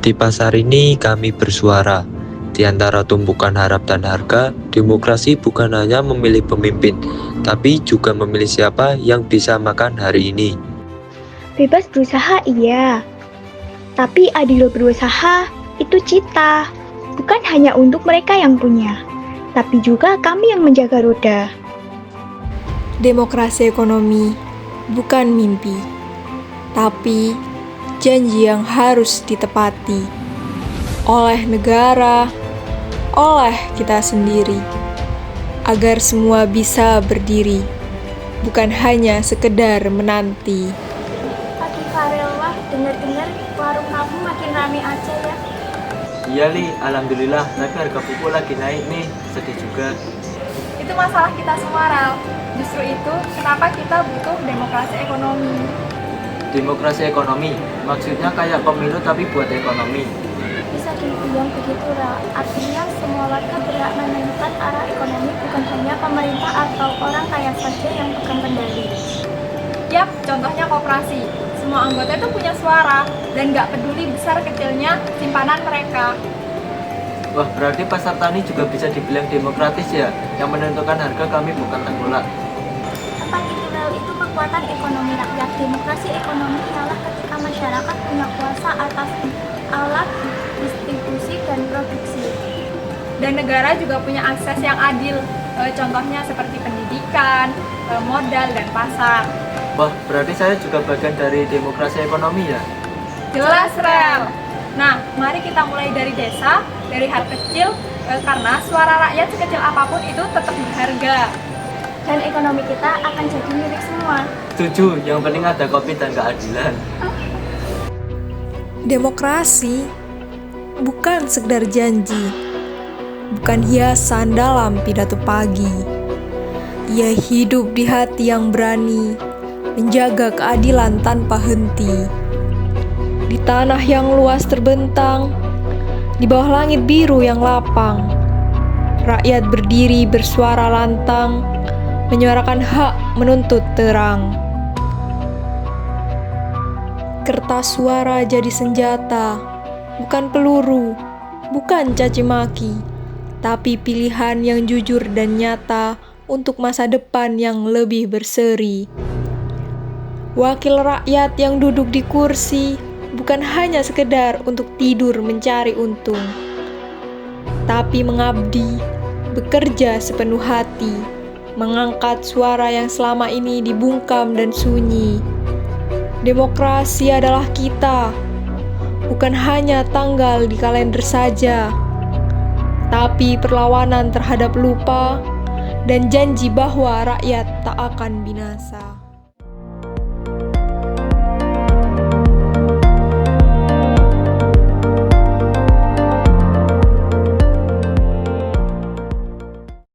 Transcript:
Di pasar ini kami bersuara. Di antara tumpukan harap dan harga, demokrasi bukan hanya memilih pemimpin, tapi juga memilih siapa yang bisa makan hari ini. Bebas berusaha iya, tapi adil berusaha itu cita. Bukan hanya untuk mereka yang punya, tapi juga kami yang menjaga roda. Demokrasi ekonomi bukan mimpi, tapi janji yang harus ditepati oleh negara, oleh kita sendiri, agar semua bisa berdiri, bukan hanya sekedar menanti. Pagi Farel, wah dengar-dengar warung kamu makin rame aja ya. Iya Li, alhamdulillah, tapi harga pupuk lagi naik nih, sedih juga. Itu masalah kita semua, Rel. Justru itu kenapa kita butuh demokrasi ekonomi. Demokrasi ekonomi, maksudnya kayak pemilu tapi buat ekonomi. Bisa dibilang begitu, Ra. Artinya semua warga berhak menentukan arah ekonomi, bukan hanya pemerintah atau orang kaya saja yang pegang kendali. Yap, contohnya koperasi. Semua anggota itu punya suara dan nggak peduli besar kecilnya simpanan mereka. Wah, berarti pasar tani juga bisa dibilang demokratis ya? Yang menentukan harga kami bukan tengkulak. Tepat itu, Rel. Itu kekuatan ekonomi rakyat. Demokrasi ekonomi ialah ketika masyarakat punya kuasa atas alat distribusi dan produksi. Dan negara juga punya akses yang adil, contohnya seperti pendidikan, modal, dan pasar. Wah, berarti saya juga bagian dari demokrasi ekonomi ya? Jelas, Rel. Nah, mari kita mulai dari desa, dari hal kecil, karena suara rakyat sekecil apapun itu tetap berharga. Dan ekonomi kita akan jadi milik semua. Setuju, yang penting ada kopi dan keadilan. Demokrasi bukan sekedar janji, bukan hiasan dalam pidato pagi. Ia hidup di hati yang berani, menjaga keadilan tanpa henti. Di tanah yang luas terbentang, di bawah langit biru yang lapang, rakyat berdiri bersuara lantang, menyuarakan hak menuntut terang. Kertas suara jadi senjata, bukan peluru, bukan caci maki, tapi pilihan yang jujur dan nyata untuk masa depan yang lebih berseri. Wakil rakyat yang duduk di kursi bukan hanya sekedar untuk tidur mencari untung, tapi mengabdi, bekerja sepenuh hati, mengangkat suara yang selama ini dibungkam dan sunyi. Demokrasi adalah kita, bukan hanya tanggal di kalender saja, tapi perlawanan terhadap lupa dan janji bahwa rakyat tak akan binasa.